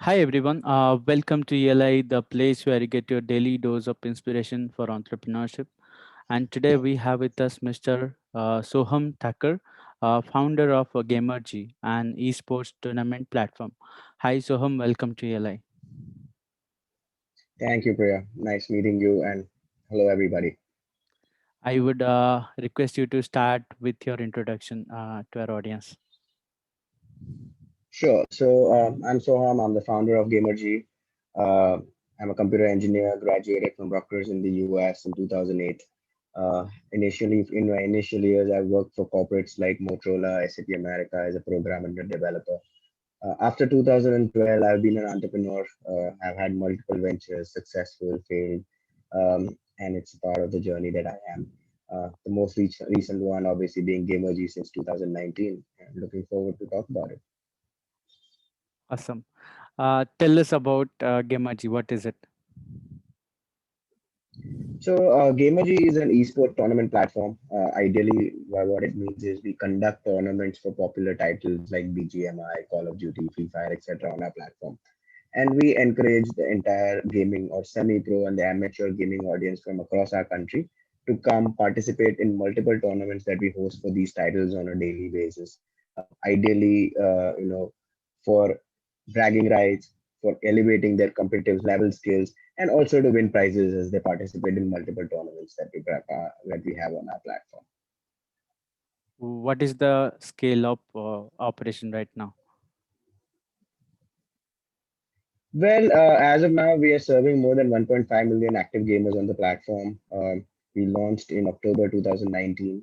Hi everyone, welcome to ELI, the place where you get your daily dose of inspiration for entrepreneurship. And today we have with us Mr. Soham Thacker, founder of Gamerji, an esports tournament platform. Hi Soham, welcome to ELI. Thank you, Priya. Nice meeting you, and hello, everybody. I would request you to start with your introduction to our audience. Sure. I'm Soham. I'm the founder of Gamerji. Uh, I'm a computer engineer, graduated from Rutgers in the US in 2008. Initially, in my initial years, I worked for corporates like Motorola, SAP America as a programmer and a developer. After 2012, I've been an entrepreneur. I've had multiple ventures, successful, failed, and it's a part of the journey that I am. The most recent one, obviously, being Gamergy since 2019. And looking forward to talk about it. Awesome. Tell us about Gamerji. What is it? Gamergy is an esports tournament platform. Ideally, what it means is we conduct tournaments for popular titles like BGMI, Call of Duty, Free Fire, etc. on our platform. And we encourage the entire gaming or semi-pro and the amateur gaming audience from across our country to come participate in multiple tournaments that we host for these titles on a daily basis. Ideally, for bragging rights, for elevating their competitive level skills, and also to win prizes as they participate in multiple tournaments that we have on our platform. What is the scale of operation right now? Well, as of now, we are serving more than 1.5 million active gamers on the platform. We launched in October 2019.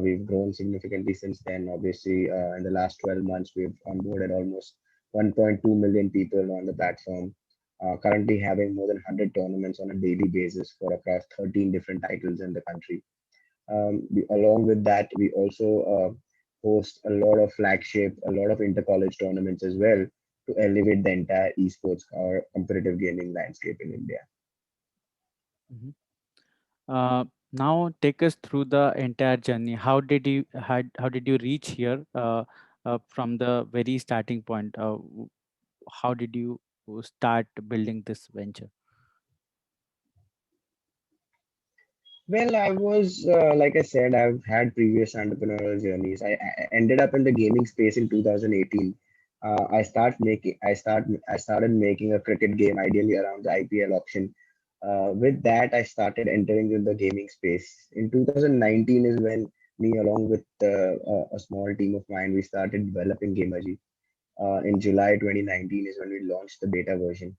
We've grown significantly since then. Obviously, in the last 12 months, we've onboarded almost 1.2 million people on the platform. Currently having more than 100 tournaments on a daily basis for across 13 different titles in the country. Along with that, we also host a lot of flagship, a lot of inter-college tournaments as well to elevate the entire esports or competitive gaming landscape in India. Mhm. Now take us through the entire journey. How did you reach here from the very starting point? How did you start building this venture? Well, I was, like I said, I've had previous entrepreneurial journeys. I ended up in the gaming space in 2018. I started making a cricket game, ideally around the IPL auction. With that, I started entering in the gaming space. In 2019 is when me, along with a small team of mine, we started developing Gamerji. In July 2019 is when we launched the beta version.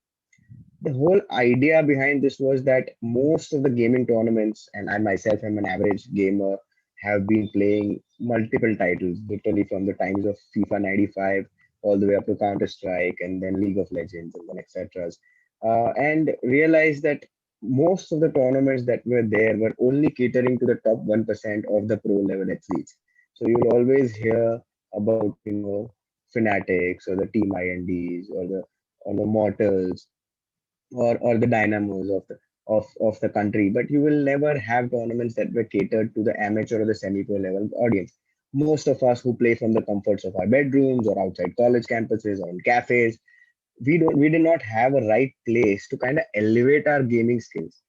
The whole idea behind this was that most of the gaming tournaments, and I myself am an average gamer, have been playing multiple titles, literally from the times of FIFA 95 all the way up to Counter Strike and then League of Legends and then etc. And realized that most of the tournaments that were there were only catering to the top 1% of the pro level athletes. So you'll always hear about, Fanatics or the Team INDs or the Mortals or the dynamos of the country, but you will never have tournaments that were catered to the amateur or the semi-pro level audience. Most of us who play from the comforts of our bedrooms or outside college campuses or in cafes, we did not have a right place to kind of elevate our gaming skills.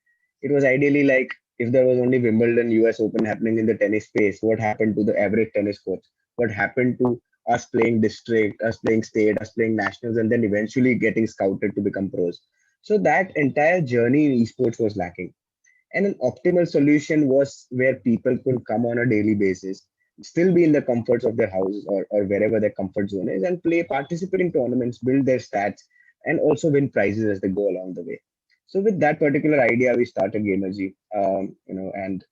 It was ideally like if there was only Wimbledon, US Open happening in the tennis space, what happened to the average tennis courts? What happened to us playing district, us playing state, us playing nationals, and then eventually getting scouted to become pros? So that entire journey in esports was lacking. And an optimal solution was where people could come on a daily basis, still be in the comforts of their house or wherever their comfort zone is, and play, participate in tournaments, build their stats, and also win prizes as they go along the way. So with that particular idea, we started Gamergy, and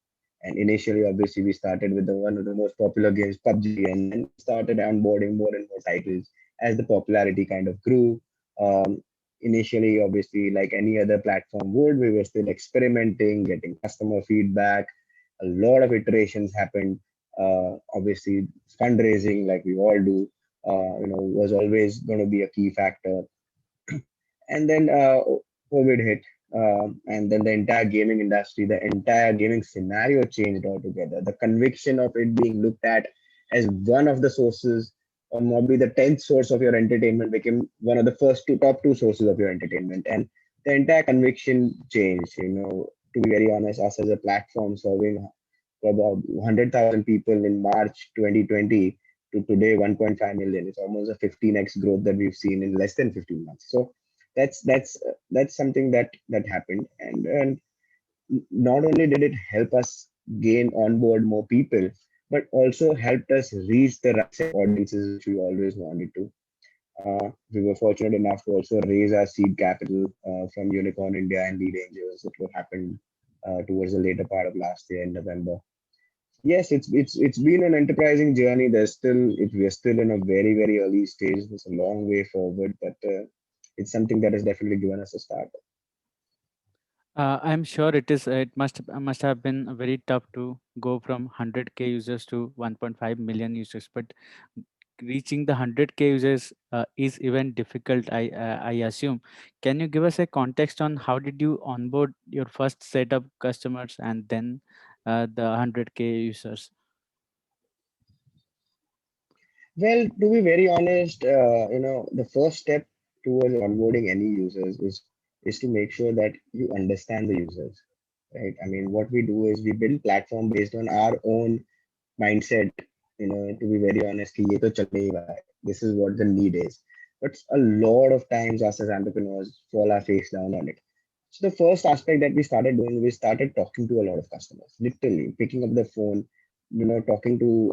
initially, obviously, we started with the one of the most popular games, PUBG, and then we started onboarding more and more titles as the popularity kind of grew. Um, Initially, obviously, like any other platform would, we were still experimenting, getting customer feedback. A lot of iterations happened. Obviously, fundraising, like we all do, was always going to be a key factor. And then COVID hit, and then the entire gaming industry, the entire gaming scenario changed altogether. The conviction of it being looked at as one of the sources or maybe the 10th source of your entertainment became one of the first top two sources of your entertainment. And the entire conviction changed, to be very honest, us as a platform serving about 100,000 people in March 2020 to today 1.5 million. It's almost a 15x growth that we've seen in less than 15 months. So that's something that happened, and not only did it help us gain onboard more people, but also helped us reach the right set of audiences which we always wanted to. We were fortunate enough to also raise our seed capital from Unicorn India and Lead Angels. It will happen towards the later part of last year in November. Yes, it's been an enterprising journey. We're still in a very early stage. There's a long way forward, but it's something that has definitely given us a start. I'm sure it is. It must have been very tough to go from 100K users to 1.5 million users. But reaching the 100K users is even difficult. I assume. Can you give us a context on how did you onboard your first set of customers and then the 100K users? Well, to be very honest, the first step towards onboarding any users is to make sure that you understand the users, right? I mean, what we do is we build platform based on our own mindset. To be very honest, कि ये तो चलने ही वाला है. This is what the need is. But a lot of times, us as entrepreneurs fall our face down on it. So the first aspect that we started doing, we started talking to a lot of customers, literally picking up the phone, talking to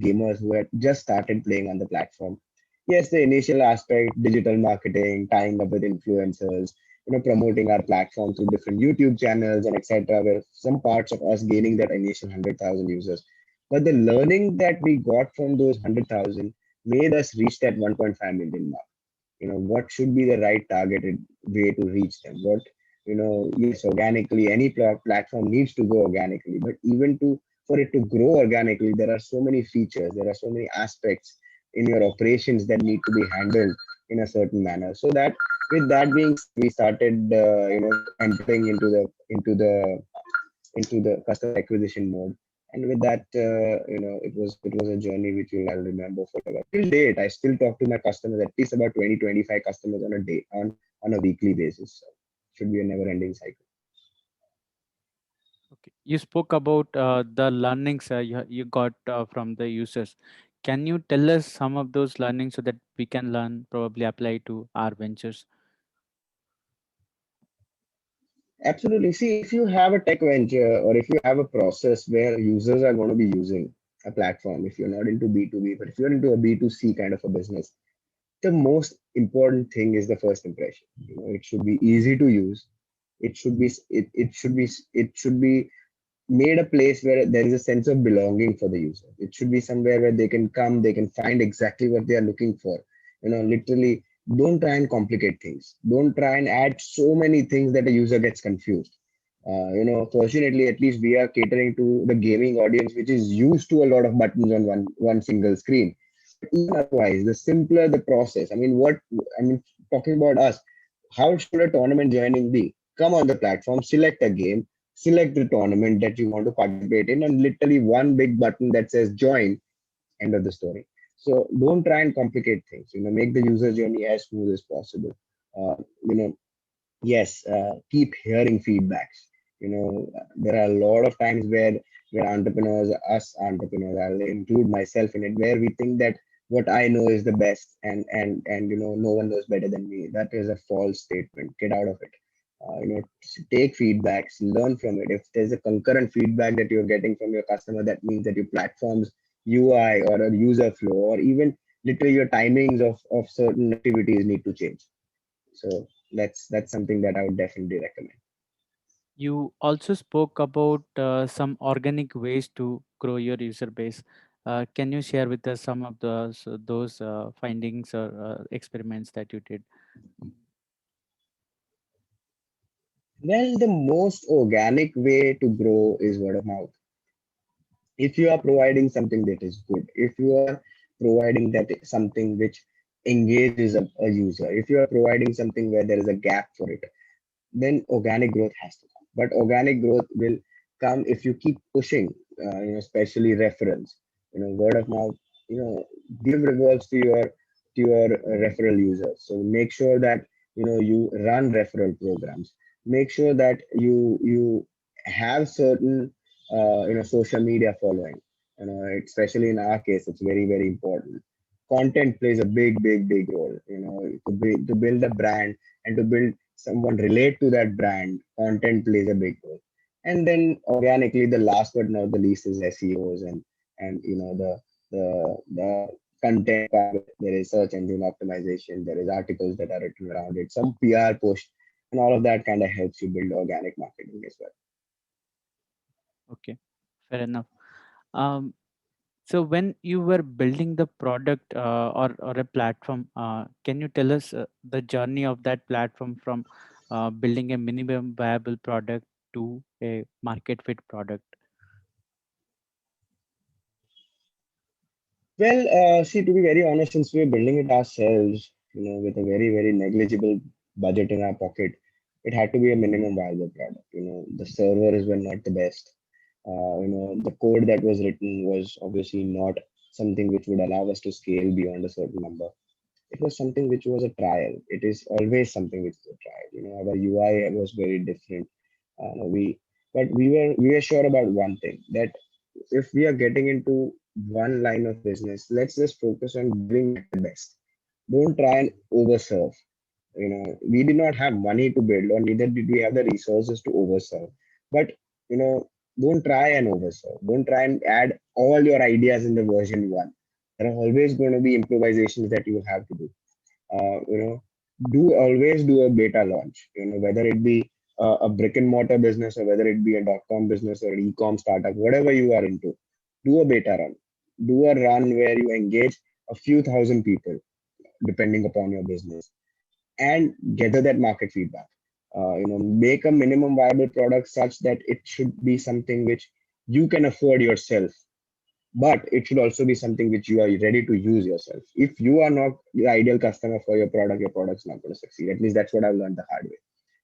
gamers who had just started playing on the platform. Yes, the initial aspect, digital marketing, tying up with influencers, promoting our platform through different YouTube channels and etc. Were some parts of us gaining that initial 100,000 users. But the learning that we got from those 100,000 made us reach that 1.5 million mark. What should be the right targeted way to reach them? Yes, organically, any platform needs to go organically, but even to for it to grow organically, there are so many features, there are so many aspects in your operations that need to be handled in a certain manner. So that with that being said, we started entering into the customer acquisition mode. And with that, it was a journey which I'll remember forever. Till date, I still talk to my customers, at least about 20-25 customers on a day, on a weekly basis. So should be a never-ending cycle. Okay. You spoke about the learnings you got from the users. Can you tell us some of those learnings so that we can learn, probably apply to our ventures? Absolutely. See, if you have a tech venture or if you have a process where users are going to be using a platform, if you're not into B2B, but if you're into a B2C kind of a business, the most important thing is the first impression. It should be easy to use. It should be made a place where there is a sense of belonging for the user. It should be somewhere where they can come, they can find exactly what they are looking for. Literally, don't try and complicate things. Don't try and add so many things that a user gets confused. Fortunately, at least we are catering to the gaming audience, which is used to a lot of buttons on one single screen. Even otherwise, the simpler the process. Talking about us, how should a tournament joining be? Come on the platform, select a game, select the tournament that you want to participate in, and literally one big button that says join, end of the story. So don't try and complicate things. Make the user journey as smooth as possible. Uh, you know, yes, keep hearing feedbacks. There are a lot of times where entrepreneurs, us entrepreneurs, I'll include myself in it, where we think that what I know is the best, and no one knows better than me. That is a false statement. Get out of it. Take feedbacks, learn from it. If there's a concurrent feedback that you're getting from your customer, that means that your platform's UI or a user flow, or even literally your timings of certain activities need to change. So that's something that I would definitely recommend. You also spoke about some organic ways to grow your user base. Can you share with us some of those findings or experiments that you did? Well, the most organic way to grow is word of mouth. If you are providing something that is good, if you are providing that something which engages a user, if you are providing something where there is a gap for it, then organic growth has to come. But organic growth will come if you keep pushing, especially reference, word of mouth. give rewards to your referral users. So make sure that you run referral programs. Make sure that you have certain social media following. Especially in our case, it's very very important. Content plays a big role. To build a brand and to build someone relate to that brand, content plays a big role. And then organically, the last but not the least is SEOs and the content part of it. There is search engine optimization. There is articles that are written around it. Some PR push, and all of that kind of helps you build organic marketing as well. Okay, fair enough. Um, so when you were building the product or a platform, can you tell us the journey of that platform from building a minimum viable product to a market fit product? Well, see, to be very honest, since we're building it ourselves, with a very, very negligible budget in our pocket, it had to be a minimum viable product. The servers were not the best. The code that was written was obviously not something which would allow us to scale beyond a certain number. It was something which was a trial. It is always something which is a trial. Our UI was very different. We, but we were sure about one thing, that if we are getting into one line of business, let's just focus on giving at the best. Don't try and overserve. We did not have money to build, or neither did we have the resources to overserve. But you know, don't try and overserve. Don't try and add all your ideas in the version one. There are always going to be improvisations that you have to do. uh, you know do always do a beta launch, whether it be a brick and mortar business, or whether it be a .com business or an e-com startup, whatever you are into. Do a beta run. Do a run where you engage a few thousand people, depending upon your business, and gather that market feedback. Make a minimum viable product such that it should be something which you can afford yourself, but it should also be something which you are ready to use yourself. If you are not the ideal customer for your product's not going to succeed. At least that's what I've learned the hard way.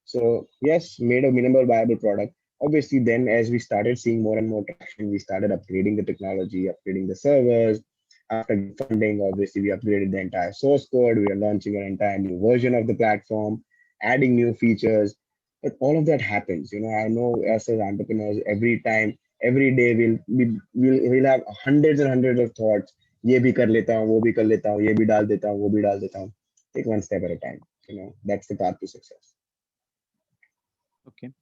So yes, made a minimal viable product. Obviously, then as we started seeing more and more traction, we started upgrading the technology, upgrading the servers. After funding, obviously, we upgraded the entire source code. We are launching an entire new version of the platform, adding new features. But all of that happens. I know us as entrepreneurs, every day we'll have hundreds and hundreds of thoughts. ये भी कर लेता हूँ, वो भी कर लेता हूँ, ये भी डाल देता हूँ, वो भी डाल देता हूँ. Take one step at a time. That's the path to success. Okay.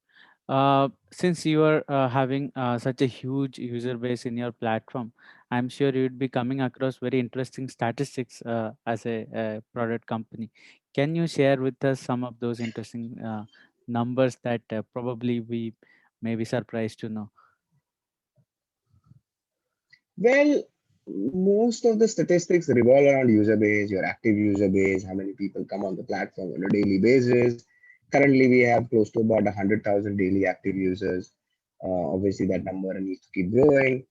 Since you are having such a huge user base in your platform, I'm sure you would be coming across very interesting statistics as a product company. Can you share with us some of those interesting numbers that probably we may be surprised to know? Well, most of the statistics revolve around user base, your active user base, how many people come on the platform on a daily basis. Currently, we have close to about 100,000 daily active users. Obviously, that number needs to keep growing.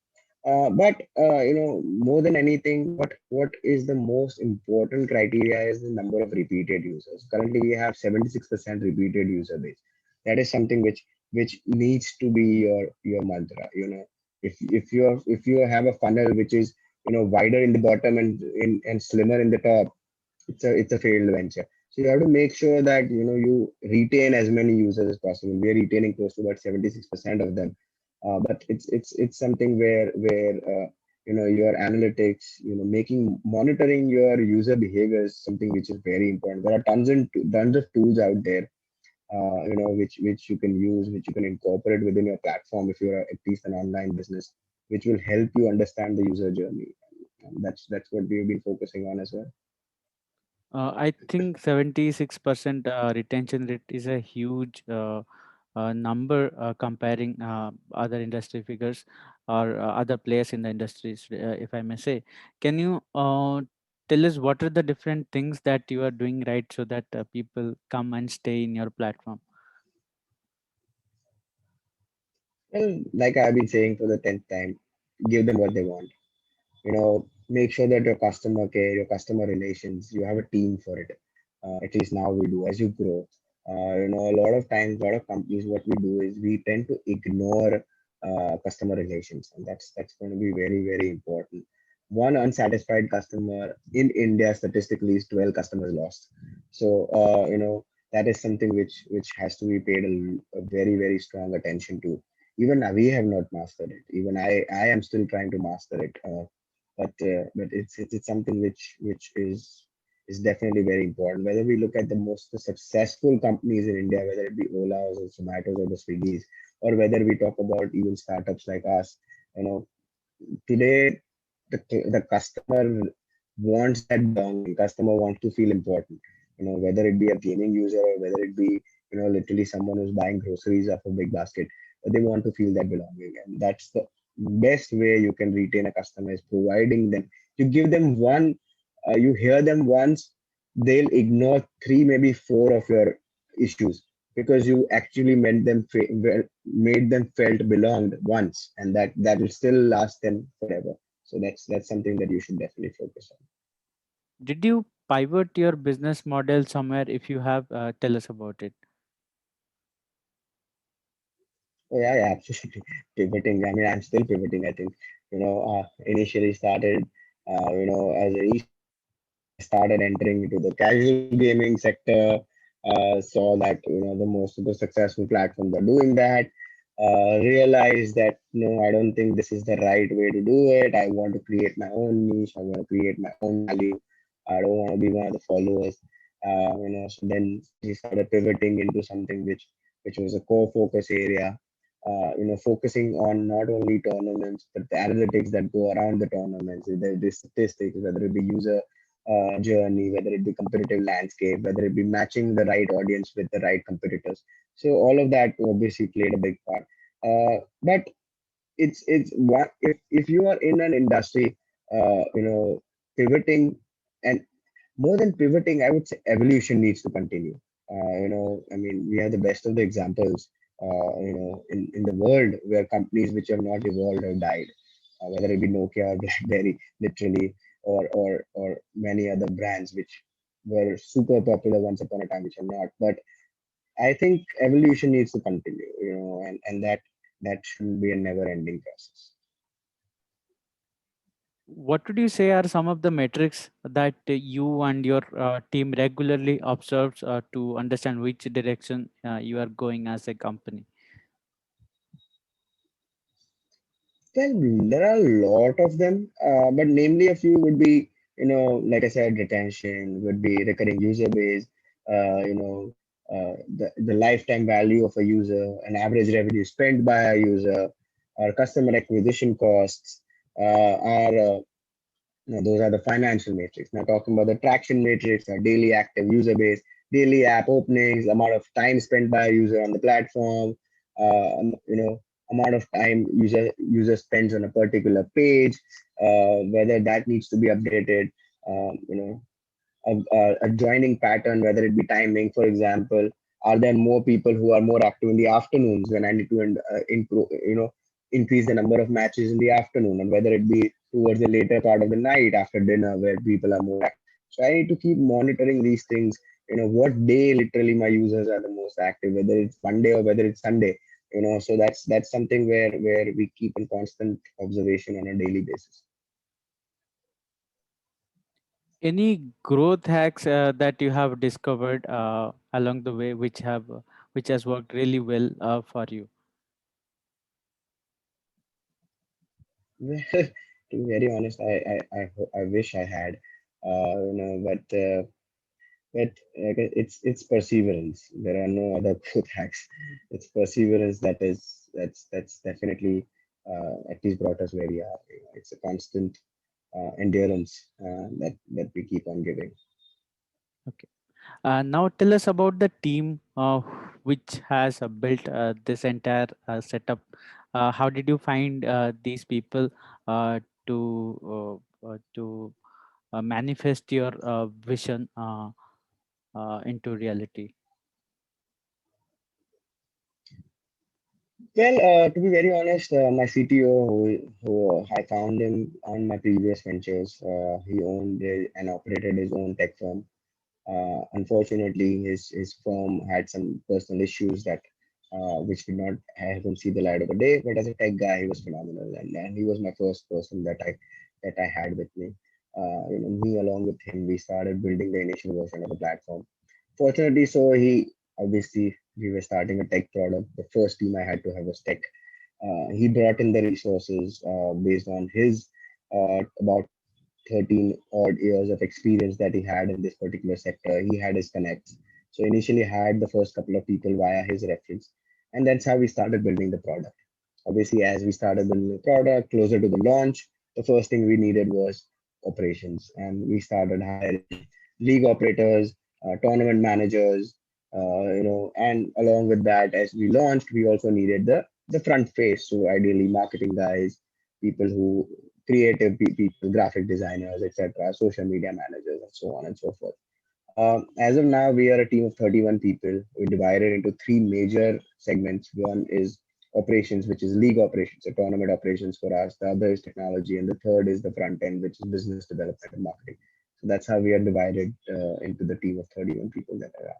But more than anything, what is the most important criteria is the number of repeated users. Currently, we have 76% repeated user base. That is something which needs to be your mantra. If you have a funnel which is wider in the bottom and slimmer in the top, it's a failed venture. So you have to make sure that you retain as many users as possible. We are retaining close to about 76% of them. But it's something where your analytics, making monitoring your user behavior is something which is very important. There are tons of tools out there, which you can use, which you can incorporate within your platform if you're at least an online business, which will help you understand the user journey. And that's what we've been focusing on as well. I think 76% retention rate is a huge number comparing other industry figures or other players in the industries, if I may say. Can you tell us what are the different things that you are doing right so that people come and stay in your platform? Well, like I've been saying for the 10th time, give them what they want. Make sure that your customer care, your customer relations, you have a team for it. At least now we do as you grow. A lot of times, a lot of companies, what we do is we tend to ignore customer relations, and that's going to be very, very important. one unsatisfied customer in India statistically is 12 customers lost. So that is something which has to be paid a very very strong attention to. Even now, we have not mastered it. Even I am still trying to master it. But it's something which is definitely very important. Whether we look at the most successful companies in India, whether it be Ola's or Zomato's or the Swiggy's, or whether we talk about even startups like us, you know, today the customer wants that belonging. Customer wants to feel important. Whether it be a gaming user or whether it be literally someone who's buying groceries off a big basket, but they want to feel that belonging, and that's the best way you can retain a customer is providing them. You give them one, you hear them once, they'll ignore three, maybe four of your issues because you actually made them felt belonged once, and that will still last them forever. So that's something that you should definitely focus on. Did you pivot your business model somewhere? If you have, tell us about it. Oh yeah, absolutely. Pivoting. I mean, I'm still pivoting. I think initially started as an esports. Then I started entering into the casual gaming sector. Saw that the most of the successful platforms are doing that. Realized that no, I don't think this is the right way to do it. I want to create my own niche. I want to create my own value. I don't want to be one of the followers. So then we started pivoting into something which was a core focus area. Focusing on not only tournaments but the analytics that go around the tournaments, the statistics, whether it be user journey, whether it be competitive landscape, whether it be matching the right audience with the right competitors. So all of that obviously played a big part. But it's what if you are in an industry, pivoting, and more than pivoting, I would say evolution needs to continue. I mean, we have the best of the examples, in the world where companies which have not evolved have died, whether it be Nokia or BlackBerry, literally, or many other brands which were super popular once upon a time, which are not. But I think evolution needs to continue, and that shouldn't be a never-ending process. What would you say are some of the metrics that you and your team regularly observes to understand which direction you are going as a company? Well, there are a lot of them, but namely a few would be, like I said, retention, would be recurring user base, the lifetime value of a user, an average revenue spent by a user, our customer acquisition costs, our those are the financial metrics. Now talking about the traction matrix, our daily active user base, daily app openings, amount of time spent by a user on the platform, amount of time user spends on a particular page, whether that needs to be updated, a joining pattern, whether it be timing, for example. Are there more people who are more active in the afternoons when I need to improve, increase the number of matches in the afternoon, and whether it be towards the later part of the night after dinner where people are more active. So I need to keep monitoring these things. What day literally my users are the most active, whether it's Monday or whether it's Sunday. So that's something where we keep in constant observation on a daily basis. Any growth hacks that you have discovered along the way, which has worked really well for you? Well, to be very honest, I wish I had, but it's perseverance. There are no other growth hacks. It's perseverance that's definitely at least brought us where we are. It's a constant endurance that we keep on giving. Okay. Now tell us about the team which has built this entire setup. How did you find these people to manifest your vision into reality? Well, to be very honest, my CTO, who I found him on my previous ventures, he owned and operated his own tech firm. Unfortunately, his firm had some personal issues that which did not have him see the light of the day. But as a tech guy, he was phenomenal, and he was my first person that I that I had with me. Me along with him, we started building the initial version of the platform. Fortunately, so he obviously we were starting a tech product. The first team I had to have was tech. He brought in the resources based on his about 13 odd years of experience that he had in this particular sector. He had his connects. So initially had the first couple of people via his reference. And that's how we started building the product. Obviously, as we started building the product closer to the launch, the first thing we needed was operations. And we started hiring league operators, tournament managers, and along with that, as we launched, we also needed the front face. So ideally marketing guys, people who creative people, graphic designers, etc., social media managers, and so on and so forth. As of now, we are a team of 31 people. We divided into three major segments. One is operations, which is league operations, so tournament operations for us. The other is technology, and the third is the front end, which is business development and marketing. So that's how we are divided into the team of 31 people that are.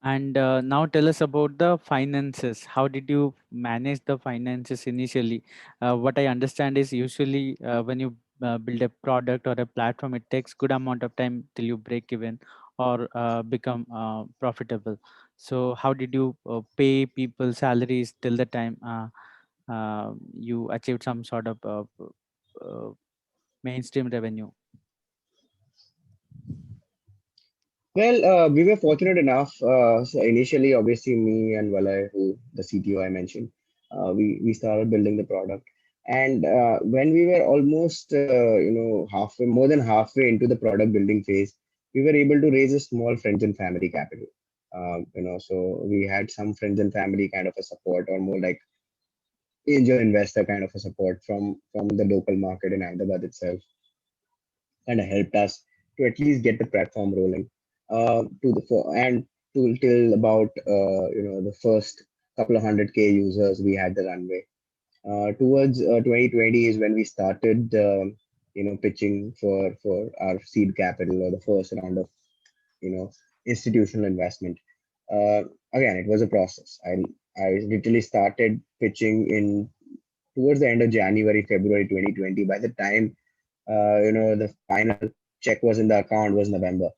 And now tell us about the finances. How did you manage the finances initially? What I understand is usually when you build a product or a platform, it takes good amount of time till you break even or become profitable. So how did you pay people salaries till the time you achieved some sort of uh, mainstream revenue? Well, we were fortunate enough. So initially, obviously, me and Valay, who the CTO I mentioned, we started building the product. And when we were almost, halfway, more than halfway into the product building phase, we were able to raise a small friends and family capital. So we had some friends and family kind of a support, or more like angel investor kind of a support from the local market in Ahmedabad itself, kind of helped us to at least get the platform rolling and till about the first couple of 100K users we had the runway. Towards 2020 is when we started pitching for our seed capital or the first round of you know institutional investment. uh, Again, it was a process. I literally started pitching in towards the end of February 2020. By the time the final check was in the account was November.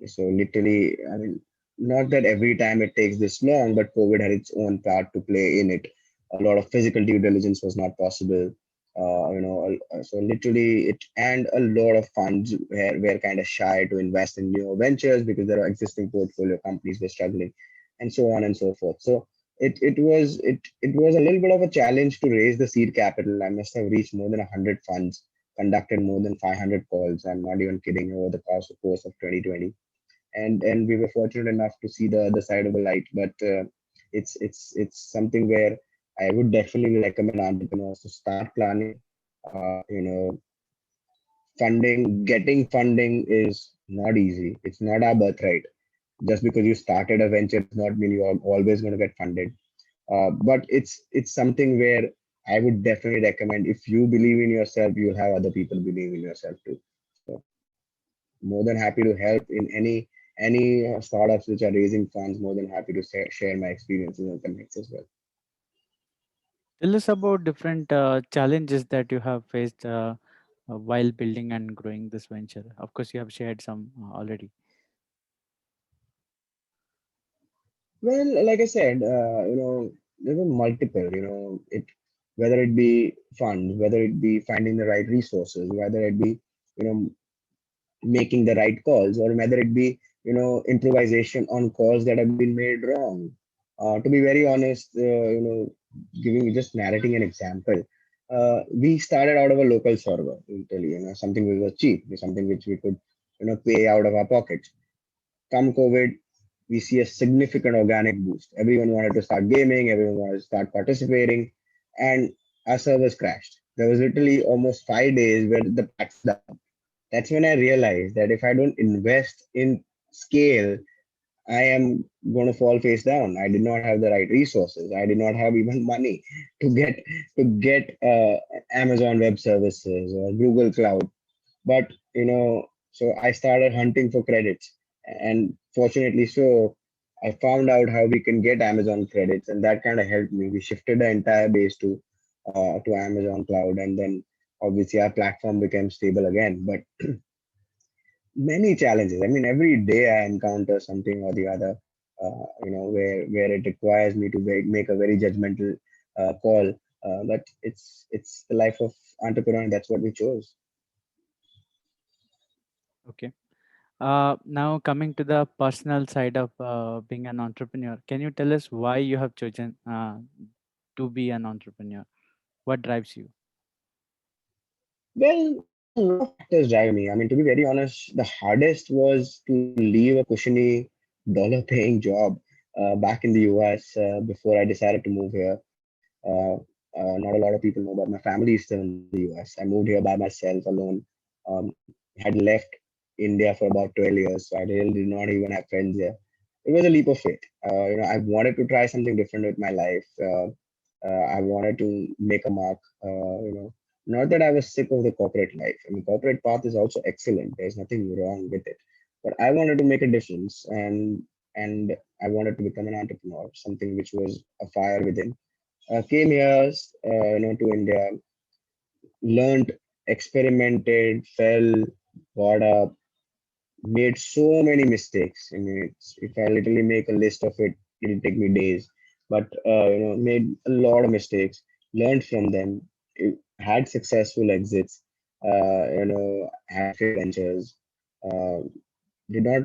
So literally, I mean, not that every time it takes this long, but COVID had its own part to play in it. A lot of physical due diligence was not possible. So literally it, and a lot of funds were kind of shy to invest in new ventures because their existing portfolio companies were struggling, and so on and so forth. So it was a little bit of a challenge to raise the seed capital. I must have reached more than 100 funds, conducted more than 500 calls. I'm not even kidding, over the course of 2020, and we were fortunate enough to see the other side of the light. But it's something where I would definitely recommend entrepreneurs to start planning. Getting funding is not easy. It's not our birthright. Just because you started a venture does not mean you're always going to get funded. But it's something where I would definitely recommend. If you believe in yourself, you'll have other people believe in yourself too. So more than happy to help in any startups which are raising funds. More than happy to share my experiences and connects as well. Tell us about different challenges that you have faced while building and growing this venture. Of course, you have shared some already. Well, like I said, there were multiple. Whether it be funds, whether it be finding the right resources, whether it be you know making the right calls, or whether it be improvisation on calls that have been made wrong. To be very honest, giving just narrating an example, we started out of a local server in Delhi, something which was cheap, something which we could pay out of our pockets. Come COVID, we see a significant organic boost. Everyone wanted to start gaming, everyone wanted to start participating, and our servers crashed. There was literally almost 5 days where the patch was down. That's when I realized that if I don't invest in scale, I am going to fall face down. I did not have the right resources. I did not have even money to get Amazon Web Services or Google Cloud. But so I started hunting for credits, and fortunately, so I found out how we can get Amazon credits, and that kind of helped me. We shifted the entire base to Amazon Cloud, and then Obviously, our platform became stable again, but many challenges. I mean, every day I encounter something or the other, where it requires me to make a very judgmental call. But it's the life of entrepreneur. That's what we chose. Okay. Now coming to the personal side of being an entrepreneur, can you tell us why you have chosen to be an entrepreneur? What drives you? Well, a lot of factors drive me. I mean, to be very honest, the hardest was to leave a cushiony dollar-paying job back in the US before I decided to move here. Uh, Not a lot of people know, but my family is still in the US. I moved here by myself alone. Had left India for about 12 years, so I really did not even have friends here. It was a leap of faith. I wanted to try something different with my life. I wanted to make a mark. Not that I was sick of the corporate life. I mean, corporate path is also excellent. There's nothing wrong with it. But I wanted to make a difference, and I wanted to become an entrepreneur, something which was a fire within. Came here, to India, learned, experimented, fell, got up, made so many mistakes. I mean, if I literally make a list of it, it'll take me days. But made a lot of mistakes, learned from them, had successful exits. Had failed ventures. Uh, did not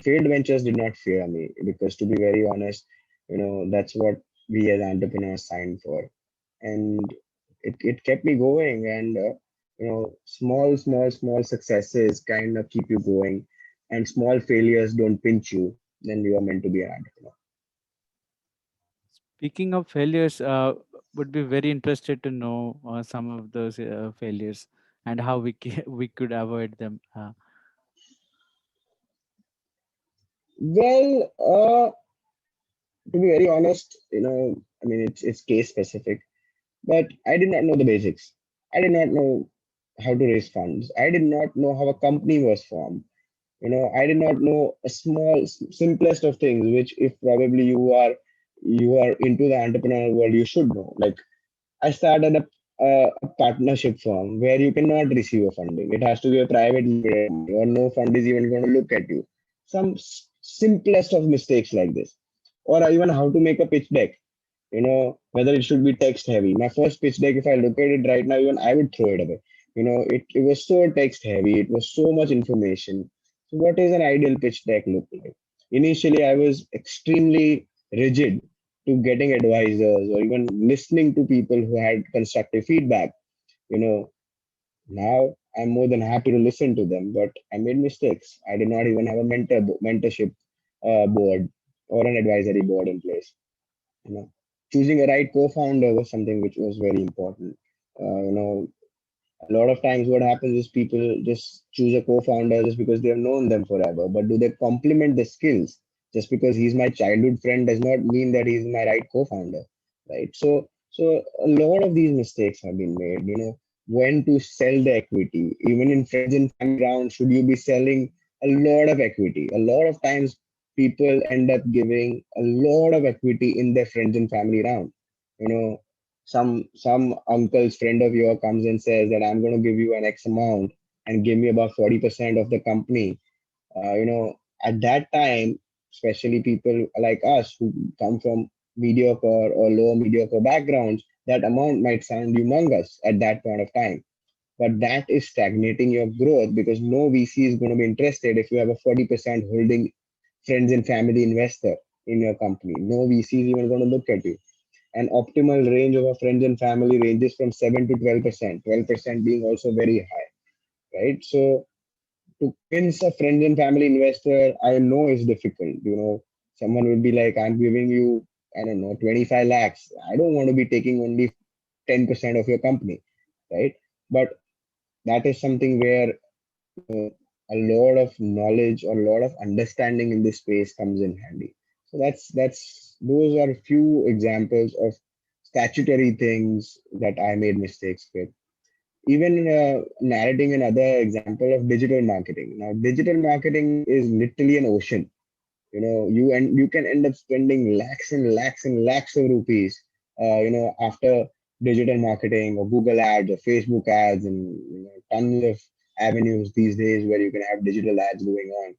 Failed ventures did not fear me because, to be very honest, that's what we as entrepreneurs signed for, and it kept me going. And small successes kind of keep you going, and small failures don't pinch you. Then you are meant to be an entrepreneur. Speaking of failures, would be very interested to know some of those failures and how we could avoid them. Well, to be very honest, I mean, it's case specific, but I did not know the basics. I did not know how to raise funds. I did not know how a company was formed. I did not know a small, simplest of things, which if probably you are into the entrepreneurial world, you should know. Like, I started a partnership firm where you cannot receive a funding. It has to be a private limited company, or no fund is even going to look at you. Some simplest of mistakes like this, or even how to make a pitch deck. Whether it should be text heavy. My first pitch deck, if I look at it right now, even I would throw it away. It was so text heavy. It was so much information. So what is an ideal pitch deck look like? Initially, I was extremely rigid to getting advisors or even listening to people who had constructive feedback. You know, Now I'm more than happy to listen to them, but I made mistakes. I did not even have a mentorship board or an advisory board in place. You know, Choosing a right co-founder was something which was very important. Uh, you know, a lot of times what happens is people just choose a co-founder just because they have known them forever. But do they complement the skills? Just because he's my childhood friend does not mean that he's my right co-founder, right? So a lot of these mistakes have been made. When to sell the equity, even in friends and family rounds, should you be selling a lot of equity? A lot of times people end up giving a lot of equity in their friends and family round. You know, some uncle's friend of yours comes and says that I'm going to give you an X amount and give me about 40% of the company. At that time, especially people like us who come from mediocre or lower mediocre backgrounds, that amount might sound humongous at that point of time. But that is stagnating your growth because no VC is going to be interested if you have a 40% holding friends and family investor in your company. No VC is even going to look at you. An optimal range of our friends and family ranges from 7 to 12%, 12% being also very high, right? So to convince a friends and family investor, I know is difficult. Someone will be like, I'm giving you, I don't know, 25 lakhs. I don't want to be taking only 10% of your company, right? But that is something where a lot of knowledge or a lot of understanding in this space comes in handy. So that's those are a few examples of statutory things that I made mistakes with. Even narrating another example of digital marketing. Now, digital marketing is literally an ocean. You can end up spending lakhs and lakhs and lakhs of rupees. After digital marketing or Google ads or Facebook ads, and tons of avenues these days where you can have digital ads going on.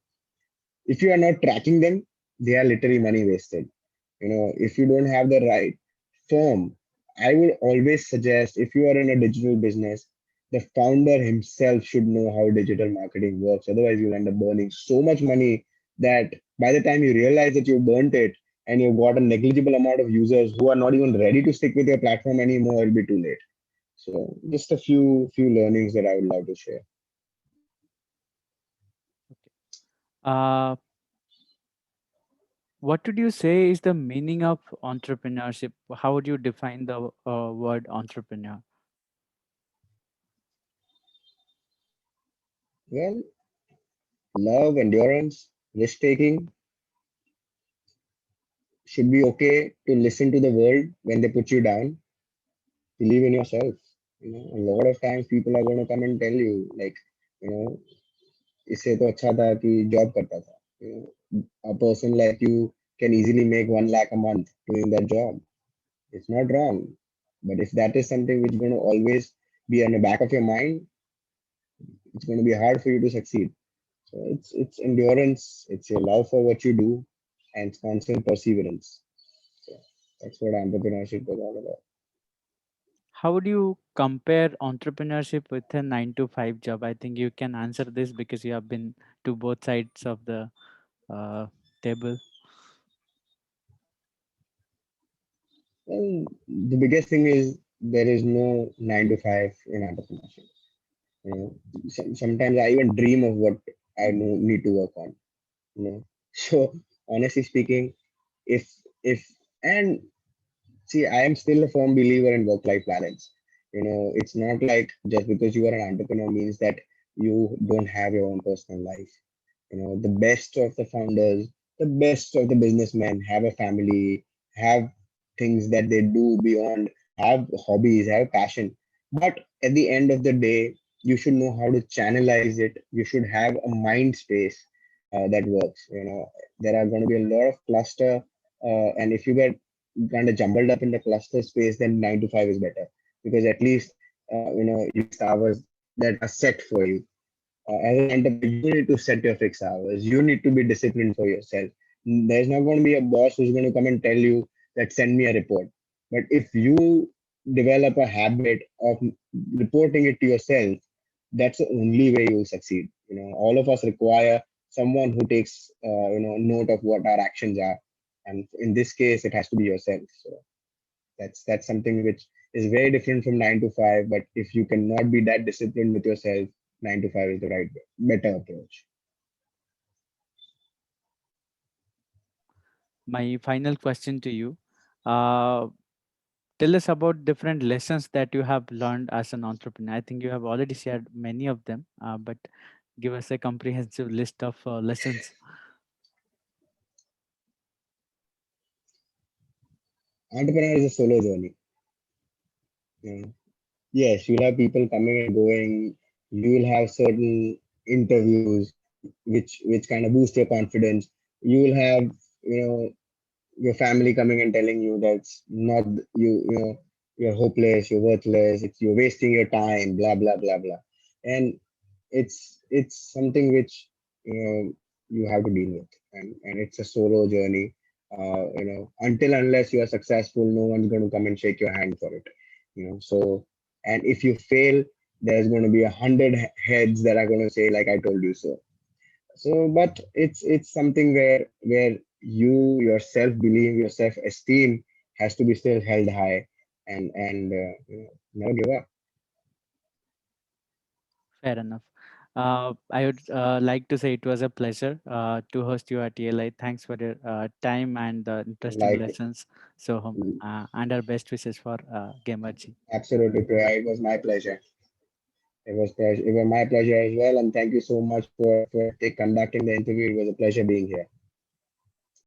If you are not tracking them, they are literally money wasted. If you don't have the right firm, I would always suggest, if you are in a digital business, the founder himself should know how digital marketing works. Otherwise you'll end up burning so much money that by the time you realize that you burnt it and you've got a negligible amount of users who are not even ready to stick with your platform anymore, it'll be too late. So just a few learnings that I would love to share. Okay. What would you say is the meaning of entrepreneurship? How would you define the word entrepreneur? Well, love, endurance, risk taking. Should be okay to listen to the world when they put you down. Believe in yourself. A lot of times people are going to come and tell you, like, you know इससे तो अच्छा था कि job करता था. A person like you can easily make 1 lakh a month doing that job. It's not wrong, but if that is something which is going to always be on the back of your mind, it's going to be hard for you to succeed. So it's endurance, it's your love for what you do, and it's constant perseverance. So that's what entrepreneurship is all about. How would you compare entrepreneurship with a 9 to 5 job? I think you can answer this because you have been to both sides of the uh, table. Well, the biggest thing is there is no 9 to 5 in entrepreneurship. Sometimes I even dream of what I need to work on. So honestly speaking, if if and see, I am still a firm believer in work-life balance. It's not like just because you are an entrepreneur means that you don't have your own personal life. The best of the founders, the best of the businessmen have a family, have things that they do beyond, have hobbies, have passion. But at the end of the day, you should know how to channelize it. You should have a mind space that works. There are going to be a lot of cluster, and if you get kind of jumbled up in the cluster space, then 9 to 5 is better, because at least you fixed hours that are set for you. As an entrepreneur, you need to set your fixed hours. You need to be disciplined for yourself. There's not going to be a boss who's going to come and tell you that send me a report. But if you develop a habit of reporting it to yourself, that's the only way you'll succeed. All of us require someone who takes note of what our actions are, and in this case, it has to be yourself. So that's something which is very different from 9 to 5. But if you cannot be that disciplined with yourself, 9 to 5 is the right better approach. My final question to you. Uh, Tell us about different lessons that you have learned as an entrepreneur. I think you have already shared many of them, but give us a comprehensive list of lessons. Entrepreneur is a solo journey. You know. Yes, you'll have people coming and going. You will have certain interviews which kind of boost your confidence. You will have you know your family coming and telling you that's not you're hopeless, you're worthless, you're wasting your time, blah blah blah blah. And it's something which you have to deal with, and it's a solo journey. Until unless you are successful, no one's going to come and shake your hand for it. So, and if you fail, there's going to be 100 heads that are going to say, like, I told you so. So, but it's something where you your self belief, your self esteem has to be still held high, and never give up. Fair enough. I would like to say it was a pleasure to host you at ELI. Thanks for your time and the interesting Like, lessons, Soham, and our best wishes for Gamerji. absolutely, Priya. It was my pleasure. It was my pleasure as well, and thank you so much for conducting the interview. It was a pleasure being here.